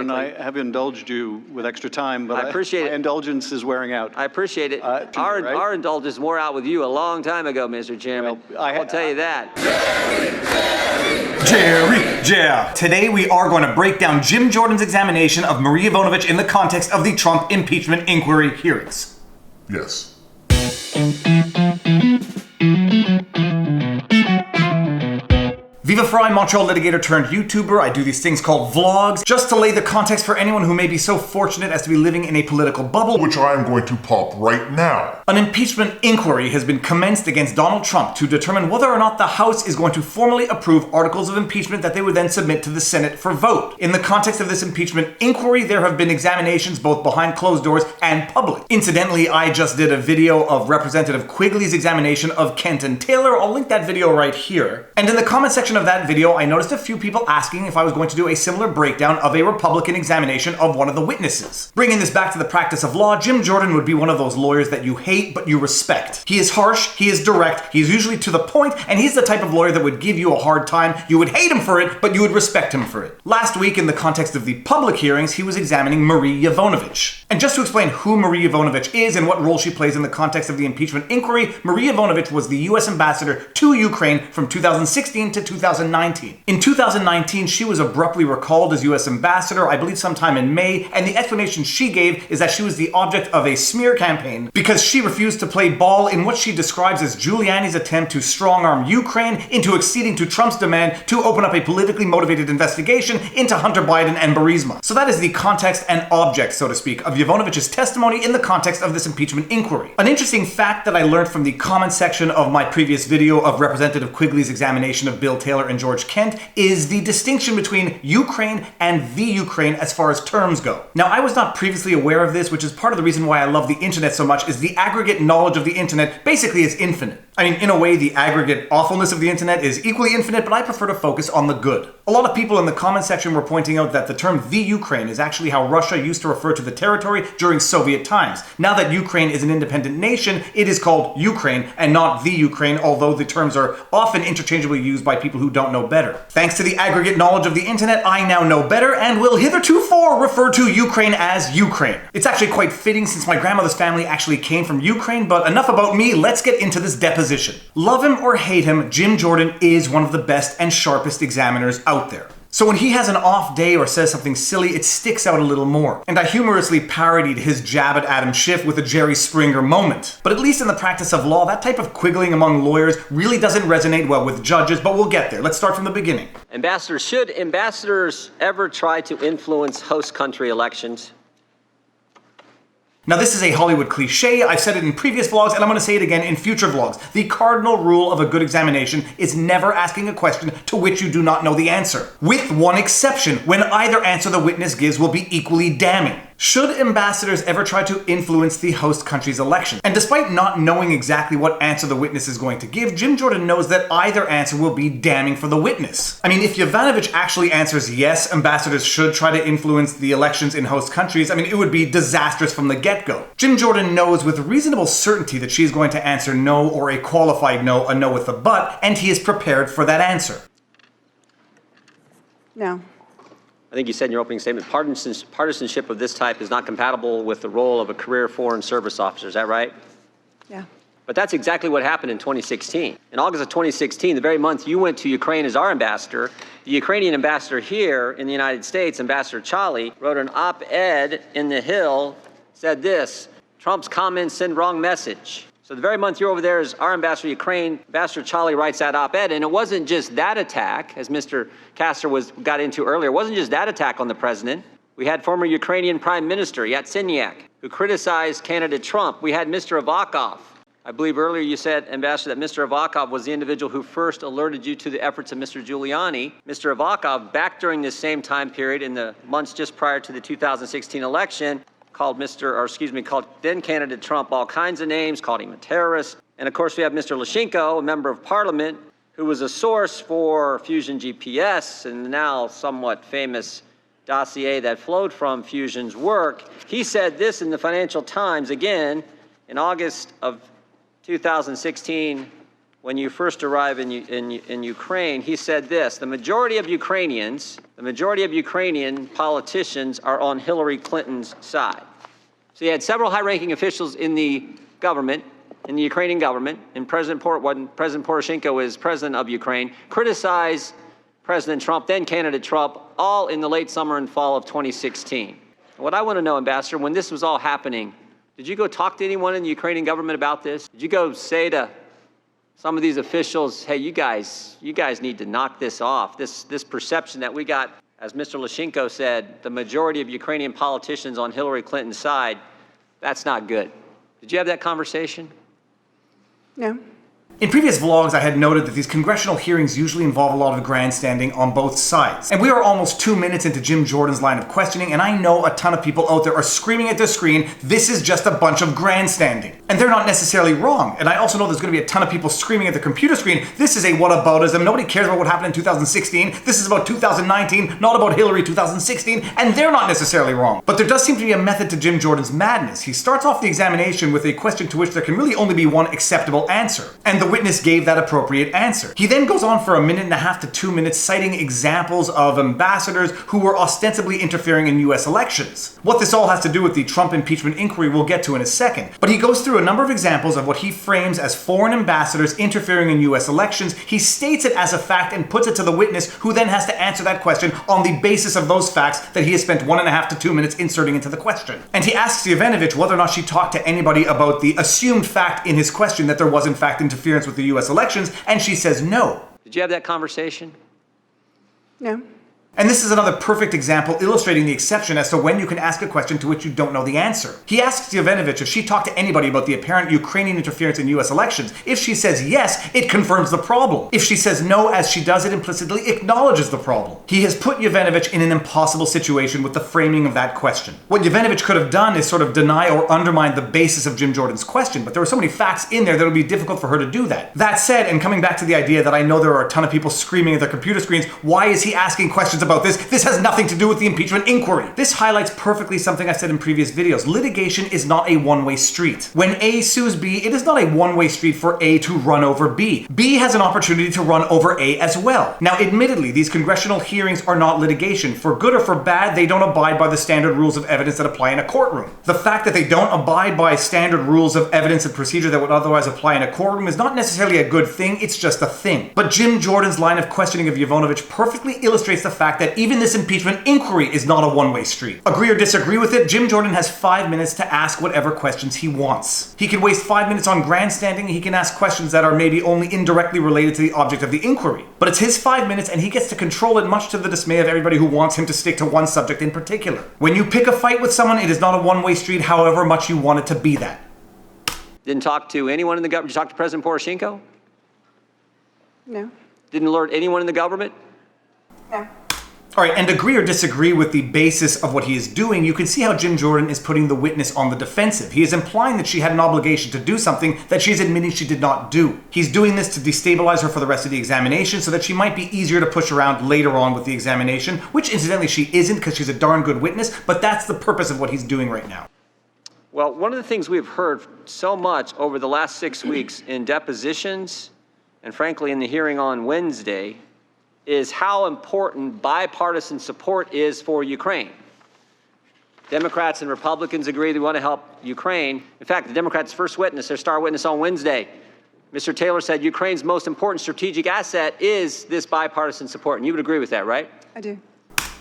Jordan, I have indulged you with extra time, but I appreciate my it. indulgence is wearing out. I appreciate it. Right? Our indulgence wore out with you a long time ago, Mr. Chairman. Well, I'll tell you that. Jerry. Today we are going to break down Jim Jordan's examination of Marie Yovanovitch in the context of the Trump impeachment inquiry hearings. Yes. Viva Frei, Montreal litigator turned YouTuber. I do these things called vlogs, just to lay the context for anyone who may be so fortunate as to be living in a political bubble, Which I am going to pop right now. An impeachment inquiry has been commenced against Donald Trump to determine whether or not the House is going to formally approve articles of impeachment that they would then submit to the Senate for vote. In the context of this impeachment inquiry, there have been examinations both behind closed doors and public. Incidentally, I just did a video of Representative Quigley's examination of Kenton Taylor. I'll link that video right here. And in the comment section of that video, I noticed a few people asking if I was going to do a similar breakdown of a Republican examination of one of the witnesses. Bringing this back to the practice of law, Jim Jordan would be one of those lawyers that you hate but you respect. He is harsh, he is direct, he is usually to the point, and he's the type of lawyer that would give you a hard time. You would hate him for it, but you would respect him for it. Last week, in the context of the public hearings, he was examining Marie Yovanovitch. And just to explain who Marie Yovanovitch is and what role she plays in the context of the impeachment inquiry, Marie Yovanovitch was the U.S. ambassador to Ukraine from 2016 to 2019. In 2019, she was abruptly recalled as U.S. ambassador, I believe sometime in May, and the explanation she gave is that she was the object of a smear campaign because she refused to play ball in what she describes as Giuliani's attempt to strong-arm Ukraine into acceding to Trump's demand to open up a politically motivated investigation into Hunter Biden and Burisma. So that is the context and object, so to speak, of Yovanovitch's testimony in the context of this impeachment inquiry. An interesting fact that I learned from the comment section of my previous video of Representative Quigley's examination of Bill Taylor and George Kent is the distinction between Ukraine and the Ukraine as far as terms go. Now, I was not previously aware of this, which is part of the reason why I love the internet so much, is the aggregate knowledge of the internet basically is infinite. I mean, in a way, the aggregate awfulness of the internet is equally infinite, but I prefer to focus on the good. A lot of people in the comment section were pointing out that the term the Ukraine is actually how Russia used to refer to the territory during Soviet times. Now that Ukraine is an independent nation, it is called Ukraine and not the Ukraine, although the terms are often interchangeably used by people who don't know better. Thanks to the aggregate knowledge of the internet, I now know better and will hithertofore refer to Ukraine as Ukraine. It's actually quite fitting since my grandmother's family actually came from Ukraine, but enough about me, let's get into this deposition. Love him or hate him, Jim Jordan is one of the best and sharpest examiners out there. So when he has an off day or says something silly, it sticks out a little more. And I humorously parodied his jab at Adam Schiff with a Jerry Springer moment. But at least in the practice of law, that type of quiggling among lawyers really doesn't resonate well with judges, but we'll get there. Let's start from the beginning. Ambassador, should ambassadors ever try to influence host country elections? Now, this is a Hollywood cliche. I've said it in previous vlogs, and I'm going to say it again in future vlogs. The cardinal rule of a good examination is never asking a question to which you do not know the answer. With one exception, when either answer the witness gives will be equally damning. Should ambassadors ever try to influence the host country's election? And despite not knowing exactly what answer the witness is going to give, Jim Jordan knows that either answer will be damning for the witness. I mean, if Yovanovitch actually answers yes, ambassadors should try to influence the elections in host countries, I mean, it would be disastrous from the get-go. Jim Jordan knows with reasonable certainty that she's going to answer no or a qualified no, a no with a but, and he is prepared for that answer. No. I think you said in your opening statement, partisanship of this type is not compatible with the role of a career foreign service officer. Is that right? Yeah. But that's exactly what happened in 2016. In August of 2016, the very month you went to Ukraine as our ambassador, the Ukrainian ambassador here in the United States, Ambassador Chali, wrote an op-ed in The Hill, said this: Trump's comments send wrong message. So the very month you're over there as our ambassador to Ukraine, Ambassador Chali writes that op-ed, and it wasn't just that attack, as Mr. Castor got into earlier, it wasn't just that attack on the president. We had former Ukrainian Prime Minister Yatsenyuk, who criticized candidate Trump. We had Mr. Avakov. I believe earlier you said, Ambassador, that Mr. Avakov was the individual who first alerted you to the efforts of Mr. Giuliani. Mr. Avakov, back during this same time period in the months just prior to the 2016 election, called then candidate Trump all kinds of names, called him a terrorist. And of course, we have Mr. Lashenko, a member of parliament, who was a source for Fusion GPS and the now somewhat famous dossier that flowed from Fusion's work. He said this in the Financial Times, again, in August of 2016, when you first arrive in Ukraine, he said this: the majority of Ukrainian politicians are on Hillary Clinton's side. So you had several high-ranking officials in the government, in the Ukrainian government, and when President Poroshenko is president of Ukraine, criticize President Trump, then candidate Trump, all in the late summer and fall of 2016. What I want to know, Ambassador, when this was all happening, did you go talk to anyone in the Ukrainian government about this? Did you go say to some of these officials, hey, you guys need to knock this off, this perception that we got, as Mr. Lyshenko said, the majority of Ukrainian politicians on Hillary Clinton's side, that's not good. Did you have that conversation? No. In previous vlogs, I had noted that these congressional hearings usually involve a lot of grandstanding on both sides. And we are almost 2 minutes into Jim Jordan's line of questioning, and I know a ton of people out there are screaming at their screen, this is just a bunch of grandstanding. And they're not necessarily wrong. And I also know there's going to be a ton of people screaming at their computer screen, this is a whataboutism, nobody cares about what happened in 2016, this is about 2019, not about Hillary 2016, and they're not necessarily wrong. But there does seem to be a method to Jim Jordan's madness. He starts off the examination with a question to which there can really only be one acceptable answer. And the witness gave that appropriate answer. He then goes on for 1.5 to 2 minutes citing examples of ambassadors who were ostensibly interfering in US elections. What this all has to do with the Trump impeachment inquiry we'll get to in a second, but he goes through a number of examples of what he frames as foreign ambassadors interfering in US elections. He states it as a fact and puts it to the witness, who then has to answer that question on the basis of those facts that he has spent 1.5 to 2 minutes inserting into the question. And he asks Yovanovitch whether or not she talked to anybody about the assumed fact in his question that there was in fact interference with the US elections, and she says no. Did you have that conversation? No. And this is another perfect example illustrating the exception as to when you can ask a question to which you don't know the answer. He asks Yovanovitch if she talked to anybody about the apparent Ukrainian interference in US elections. If she says yes, it confirms the problem. If she says no, as she does, it implicitly acknowledges the problem. He has put Yovanovitch in an impossible situation with the framing of that question. What Yovanovitch could have done is sort of deny or undermine the basis of Jim Jordan's question, but there were so many facts in there that it would be difficult for her to do that. That said, and coming back to the idea that I know there are a ton of people screaming at their computer screens, why is he asking questions about this? This has nothing to do with the impeachment inquiry. This highlights perfectly something I said in previous videos. Litigation is not a one-way street. When A sues B, it is not a one-way street for A to run over B. B has an opportunity to run over A as well. Now, admittedly, these congressional hearings are not litigation. For good or for bad, they don't abide by the standard rules of evidence that apply in a courtroom. The fact that they don't abide by standard rules of evidence and procedure that would otherwise apply in a courtroom is not necessarily a good thing, it's just a thing. But Jim Jordan's line of questioning of Yovanovitch perfectly illustrates the fact that even this impeachment inquiry is not a one-way street. Agree or disagree with it, Jim Jordan has 5 minutes to ask whatever questions he wants. He can waste 5 minutes on grandstanding, he can ask questions that are maybe only indirectly related to the object of the inquiry. But it's his 5 minutes and he gets to control it, much to the dismay of everybody who wants him to stick to one subject in particular. When you pick a fight with someone, it is not a one-way street, however much you want it to be that. Didn't talk to anyone in the government? Did you talk to President Poroshenko? No. Didn't alert anyone in the government? No. All right, and agree or disagree with the basis of what he is doing, you can see how Jim Jordan is putting the witness on the defensive. He is implying that she had an obligation to do something that she is admitting she did not do. He's doing this to destabilize her for the rest of the examination so that she might be easier to push around later on with the examination, which incidentally she isn't because she's a darn good witness, but that's the purpose of what he's doing right now. Well, one of the things we've heard so much over the last 6 weeks in depositions and frankly in the hearing on Wednesday is how important bipartisan support is for Ukraine. Democrats and Republicans agree they want to help Ukraine. In fact, the Democrats' first witness, their star witness on Wednesday, Mr. Taylor said Ukraine's most important strategic asset is this bipartisan support. And you would agree with that, right? I do.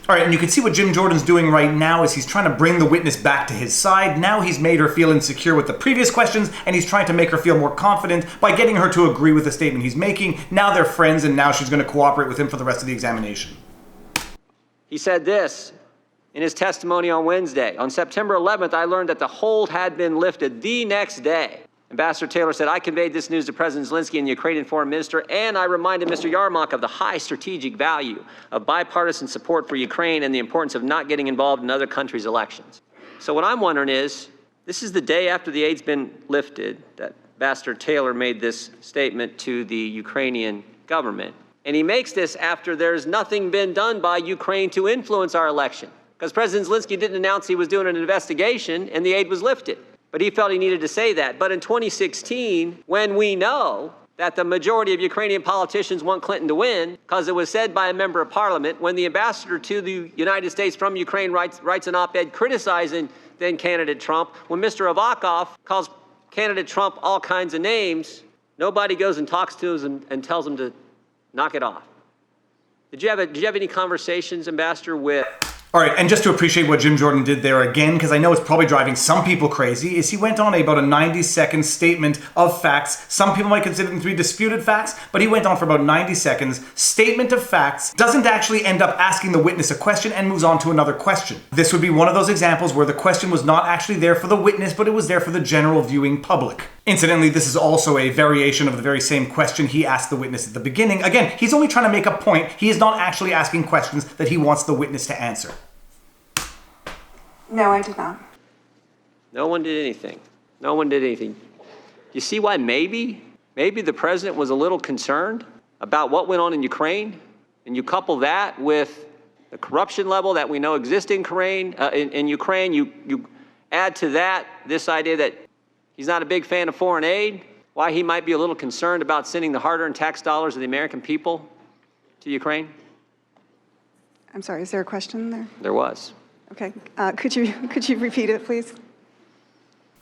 All right, and you can see what Jim Jordan's doing right now is he's trying to bring the witness back to his side. Now he's made her feel insecure with the previous questions, and he's trying to make her feel more confident by getting her to agree with the statement he's making. Now they're friends, and now she's going to cooperate with him for the rest of the examination. He said this in his testimony on Wednesday. On September 11th, I learned that the hold had been lifted the next day. Ambassador Taylor said, I conveyed this news to President Zelensky and the Ukrainian foreign minister, and I reminded Mr. Yarmak of the high strategic value of bipartisan support for Ukraine and the importance of not getting involved in other countries' elections. So what I'm wondering is, this is the day after the aid's been lifted that Ambassador Taylor made this statement to the Ukrainian government. And he makes this after there's nothing been done by Ukraine to influence our election. Because President Zelensky didn't announce he was doing an investigation and the aid was lifted. But he felt he needed to say that. But in 2016, when we know that the majority of Ukrainian politicians want Clinton to win, because it was said by a member of parliament when the ambassador to the United States from Ukraine writes an op-ed criticizing then candidate Trump. When Mr. Avakov calls candidate Trump all kinds of names, nobody goes and talks to him and tells him to knock it off. Did you have any conversations, Ambassador, with... All right, and just to appreciate what Jim Jordan did there again, because I know it's probably driving some people crazy, is he went on about a 90-second statement of facts. Some people might consider them to be disputed facts, but he went on for about 90 seconds. Statement of facts, doesn't actually end up asking the witness a question and moves on to another question. This would be one of those examples where the question was not actually there for the witness, but it was there for the general viewing public. Incidentally, this is also a variation of the very same question he asked the witness at the beginning. Again, he's only trying to make a point. He is not actually asking questions that he wants the witness to answer. No, I did not. No one did anything. No one did anything. You see why maybe the president was a little concerned about what went on in Ukraine? And you couple that with the corruption level that we know exists in Ukraine, you add to that this idea that he's not a big fan of foreign aid, why he might be a little concerned about sending the hard-earned tax dollars of the American people to Ukraine? I'm sorry, is there a question there? There was. Okay, could you repeat it, please?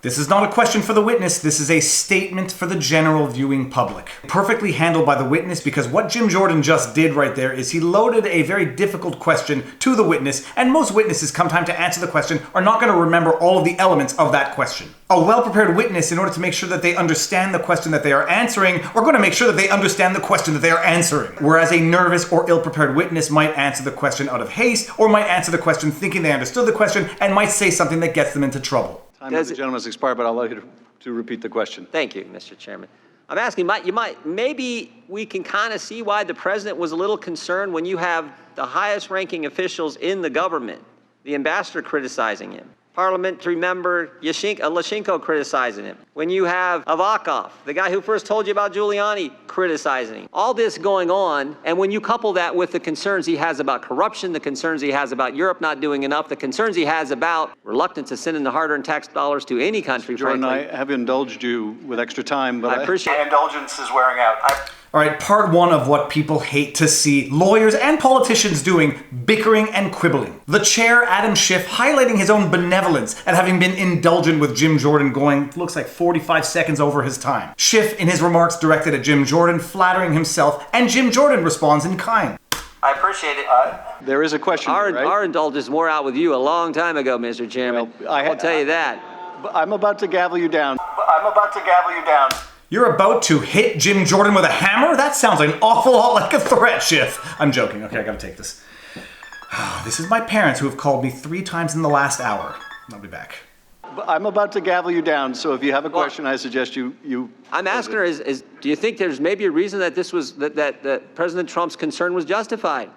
This is not a question for the witness, this is a statement for the general viewing public. Perfectly handled by the witness, because what Jim Jordan just did right there is he loaded a very difficult question to the witness, and most witnesses, come time to answer the question, are not going to remember all of the elements of that question. A well-prepared witness, in order to make sure that they understand the question that they are answering, are going to make sure that they understand the question that they are answering. Whereas a nervous or ill-prepared witness might answer the question out of haste, or might answer the question thinking they understood the question, and might say something that gets them into trouble. Time of the gentleman has expired, but I'll allow you to repeat the question. Thank you, Mr. Chairman. I'm asking, maybe we can kind of see why the president was a little concerned when you have the highest ranking officials in the government, the ambassador criticizing him, parliamentary member Lashchenko criticizing him, when you have Avakov, the guy who first told you about Giuliani, criticizing him. All this going on, and when you couple that with the concerns he has about corruption, the concerns he has about Europe not doing enough, the concerns he has about reluctance to send in the hard-earned tax dollars to any country, Jordan, frankly. I have indulged you with extra time, but I appreciate my indulgence is wearing out. All right, part one of what people hate to see lawyers and politicians doing, bickering and quibbling. The chair, Adam Schiff, highlighting his own benevolence at having been indulgent with Jim Jordan going, looks like 45 seconds over his time. Schiff, in his remarks directed at Jim Jordan, flattering himself, and Jim Jordan responds in kind. I appreciate it. There is a question, right? Our indulgence wore out with you a long time ago, Mr. Chairman. Well, I'll tell you that. I'm about to gavel you down. You're about to hit Jim Jordan with a hammer? That sounds an awful lot like a threat, Schiff. I'm joking. Okay, I gotta take this. This is my parents who have called me 3 times in the last hour. I'll be back. I'm about to gavel you down, so if you have a question, I suggest you I'm asking her, do you think there's maybe a reason that this was, that President Trump's concern was justified?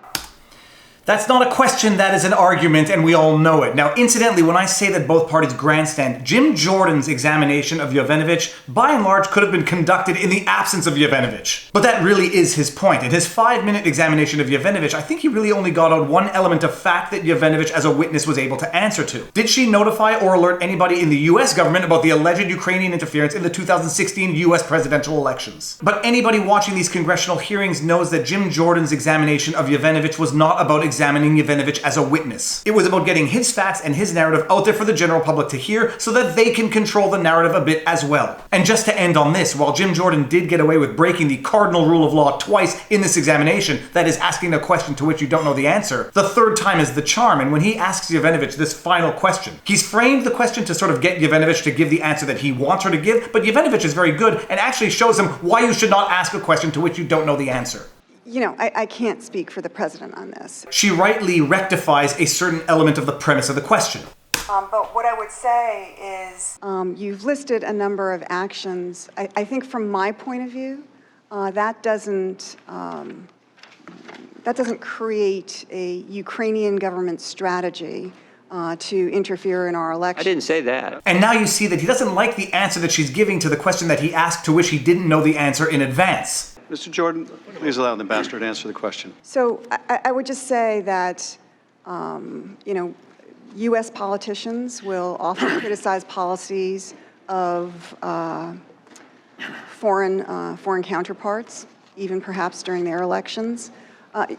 That's not a question, that is an argument, and we all know it. Now, incidentally, when I say that both parties grandstand, Jim Jordan's examination of Yovanovitch, by and large, could have been conducted in the absence of Yovanovitch. But that really is his point. In his 5-minute examination of Yovanovitch, I think he really only got out one element of fact that Yovanovitch as a witness was able to answer to. Did she notify or alert anybody in the US government about the alleged Ukrainian interference in the 2016 US presidential elections? But anybody watching these congressional hearings knows that Jim Jordan's examination of Yovanovitch was not about examining Yovanovitch as a witness. It was about getting his facts and his narrative out there for the general public to hear so that they can control the narrative a bit as well. And just to end on this, while Jim Jordan did get away with breaking the cardinal rule of law twice in this examination, that is asking a question to which you don't know the answer, the third time is the charm, and when he asks Yovanovitch this final question, he's framed the question to sort of get Yovanovitch to give the answer that he wants her to give, but Yovanovitch is very good and actually shows him why you should not ask a question to which you don't know the answer. You know, I can't speak for the president on this. She rightly rectifies a certain element of the premise of the question. But what I would say is, you've listed a number of actions. I think from my point of view, that doesn't create a Ukrainian government strategy to interfere in our election. I didn't say that. And now you see that he doesn't like the answer that she's giving to the question that he asked to which he didn't know the answer in advance. Mr. Jordan, please allow the ambassador to answer the question. So I would just say that, you know, U.S. politicians will often criticize policies of foreign counterparts, even perhaps during their elections.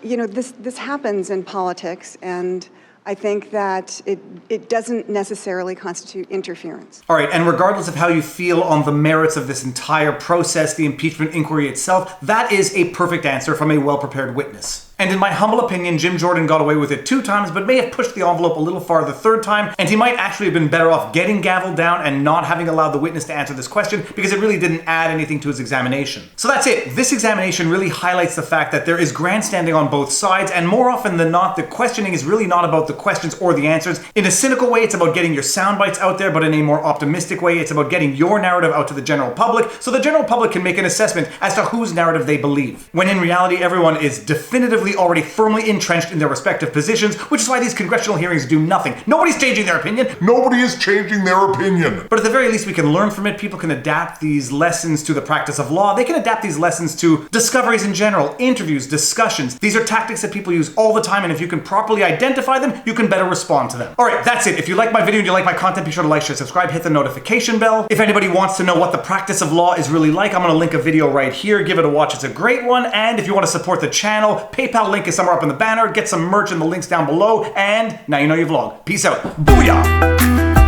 This happens in politics, and I think that it doesn't necessarily constitute interference. All right, and regardless of how you feel on the merits of this entire process, the impeachment inquiry itself, that is a perfect answer from a well-prepared witness. And in my humble opinion, Jim Jordan got away with it 2 times, but may have pushed the envelope a little far the 3rd time, and he might actually have been better off getting gavelled down and not having allowed the witness to answer this question, because it really didn't add anything to his examination. So that's it. This examination really highlights the fact that there is grandstanding on both sides, and more often than not, the questioning is really not about the questions or the answers. In a cynical way, it's about getting your sound bites out there, but in a more optimistic way, it's about getting your narrative out to the general public, so the general public can make an assessment as to whose narrative they believe. When in reality, everyone is definitively already firmly entrenched in their respective positions, which is why these congressional hearings do nothing. Nobody's changing their opinion. Nobody is changing their opinion. But at the very least, we can learn from it. People can adapt these lessons to the practice of law. They can adapt these lessons to discoveries in general, interviews, discussions. These are tactics that people use all the time, and if you can properly identify them, you can better respond to them. All right, that's it. If you like my video and you like my content, be sure to like, share, subscribe, hit the notification bell. If anybody wants to know what the practice of law is really like, I'm going to link a video right here. Give it a watch. It's a great one. And if you want to support the channel, PayPal link is somewhere up in the banner. Get some merch in the links down below. And now you know you vlog. Peace out. Booyah!